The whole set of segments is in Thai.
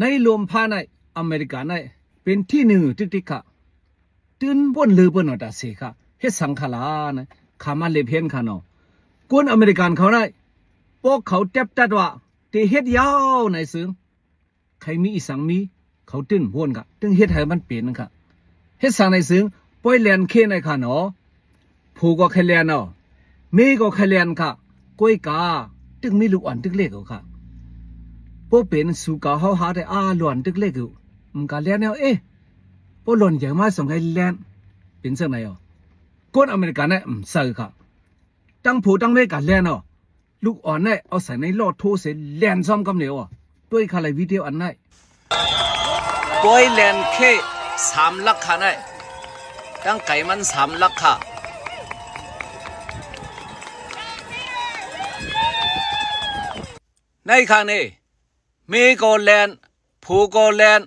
ในรวมพาในอเมริกาในเป็นที่หนึ่งติ๊กค่ะตื่นบนลือบนอดาเสค่ะเฮ็ดสังขลานะขามาเลเพนค่ะเนาะกวนอเมริกันเขาได้พวกเขาเจ็บจัดว่าที่เฮ็ดยาวในซึ่งใครมีอีสังมีเขาตื่นวนค่ะตึงเฮ็ดให้มันเป็นค่ะเฮ็ดสังในซึ่งปล่อยแลนเคในค่ะเนาะผู้ก็แค่แลนเนาะมีก็แค่แลนค่ะก้อยกาตึงมีลูกอ่อนตึกเล็กค่ะพวกเป็นสุกาเฮาหาได้หลอนตึกเล็กอยู่มันก็แลนแนวพวกหล่นอย่างมาสงให้แลนเป็นจังไหนอ่ะคนอเมริกันเนี่ยเสือค่ะตั้งผู้ตั้งเมกันแลนอ่ะลูกอ่อนเนี่ยเอาใส่ในลอดโทเสแลนซ้อมกำเหนียวอ่ะด้วยคาไลวิดีโออันไหนปอยแลนแค่3 ลักค่ะเนี่ยตั้งไก่มัน3 ลักค่ะในครั้งนี้มีโกแลนผู้โกแลน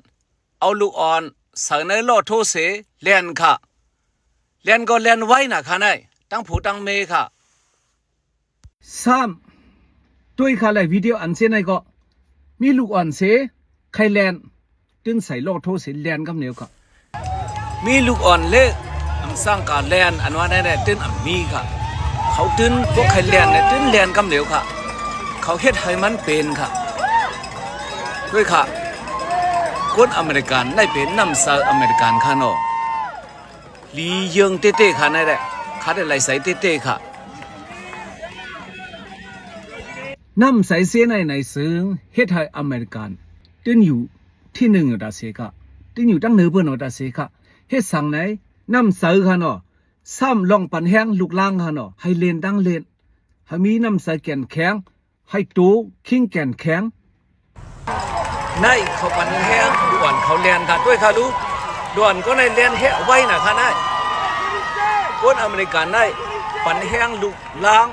เอาลูกอ่อนใส่ในลอดโทเสแลนค่ะแลนก็แลนไว้นะค่ะเนี่ยตั้งผู้ตั้งเมค่ะด้วยค่ะเลยวิดีโออันเสียในก็มีลูกอ่อนเสใครแลนตึงใส่ลอดโทเสแลนกับเหนียวค่ะมีลูกอ่อนเล็กสร้างการแลนอันว่าได้ตึงมีค่ะเขาตึงพวกใครแลนเนี่ยตึงแลนกับเหนียวค่ะเขาเฮ็ดให้มันเป็นค่ะด้วยค่ะคนอเมริกันได้เป็นน้ำซาอเมริกันค่ะเนาะลีเยิงเต้ๆค่ะนั่นแหละค่ะได้ไหลใส่เต้ๆค่ะน้ำใส่เสียในซึ่งเฮ็ดให้อเมริกันตึงอยู่ที่หนึ่งดาเสค่ะตึงอยู่ตั้งเหนือเบนดาเสค่ะเฮ็ดสั่งไหนน้ำใส่ค่ะเนาะซ้ำลองปันแห้งลูกล่างค่ะเนาะให้เล่นตั้งเล่นให้มีน้ำใส่แก่นแข็งให้ตูคิงแก่นแข็งในเขาปันแห้งด่วนเขาเลียนค่ะด้วยค่ะลูกด่วนก็ในเลียนแห้ไว้นะค่ะนายคนอเมริกันได้ปันแห้งลูกล้าง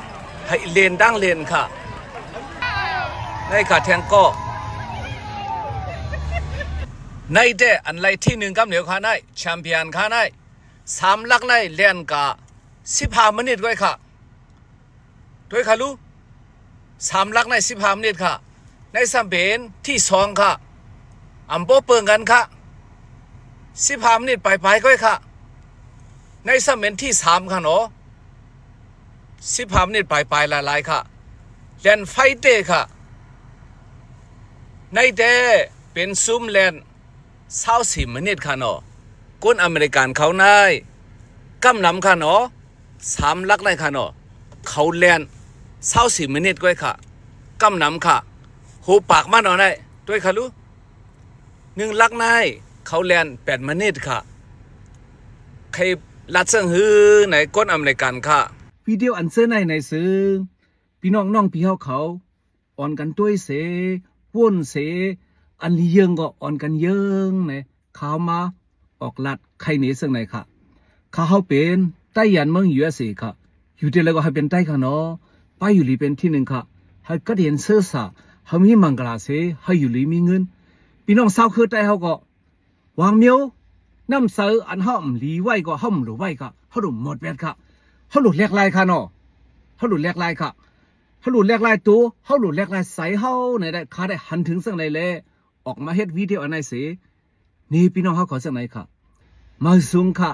ให้เลียนดังเลียนค่ะในค่ะแทงก็ในเดอันไรที่1กับเหนียวค่ะนายแชมเปี้ยนค่ะนาย3 ลักในเลียนกะ15 มินิด้วยค่ะด้วยค่ะลูก3 ลักใน15 มินิค่ะในสัมเป็นที่2ค่ะอัมโปเปิงกันค่ะ15 มินิไปก็ค่ะในสัมเป็นที่3ค่ะเนาะ15 มินิไปหลายๆค่ะแลนไฟเต้ค่ะในเดเป็นซูมแลน24 มินิค่ะเนาะคนอเมริกันเขานายกำนำค่ะเนาะ3 ลักในค่ะเนาะเขาแลน24 มินิก็ค่ะกำนำค่ะหูปากมาหน่อยได้ด้วยค่ะลูก1 ลักนายเขาแลน8 มินิค่ะใครลัดเซิงฮือในก้นอเมริกันค่ะวิดีโออันเซอร์ในซึ่งพี่น้องพี่เขาอ่อนกันด้วยเสว่นเสอันเยิงก็อ่อนกันเยิงในข่าวมาออกลัดใครหนีซึ่งไหนค่ะเขาเป็นใต้ยันเมืองUSAค่ะอยู่ที่แล้วก็ให้เป็นใต้ค่ะเนาะไปอยู่ลีเป็นที่1ค่ะให้ก็เห็นเสื้อสาเขามีมังกรเสให้อยู่ลีมีเงินพี่น้องสาวคือใต้เขาก็วางเมียวน้ำเสืออันห้อมลีไว้ก็ห้อมหรือไว้ค่ะเขาดูหมดแวดค่ะเขาหลุดแลกลายค่ะเนาะเขาหลุดแลกลายค่ะเขาหลุดแลกลายตัวเขาหลุดแลกลายใส่เขาในได้ขาได้หันถึงซึ่งไหนเลยออกมาเฮ็ดวิดีโออันไหนเสนี่พี่น้องเขาขอซึ่งไหนค่ะมาซุงค่ะ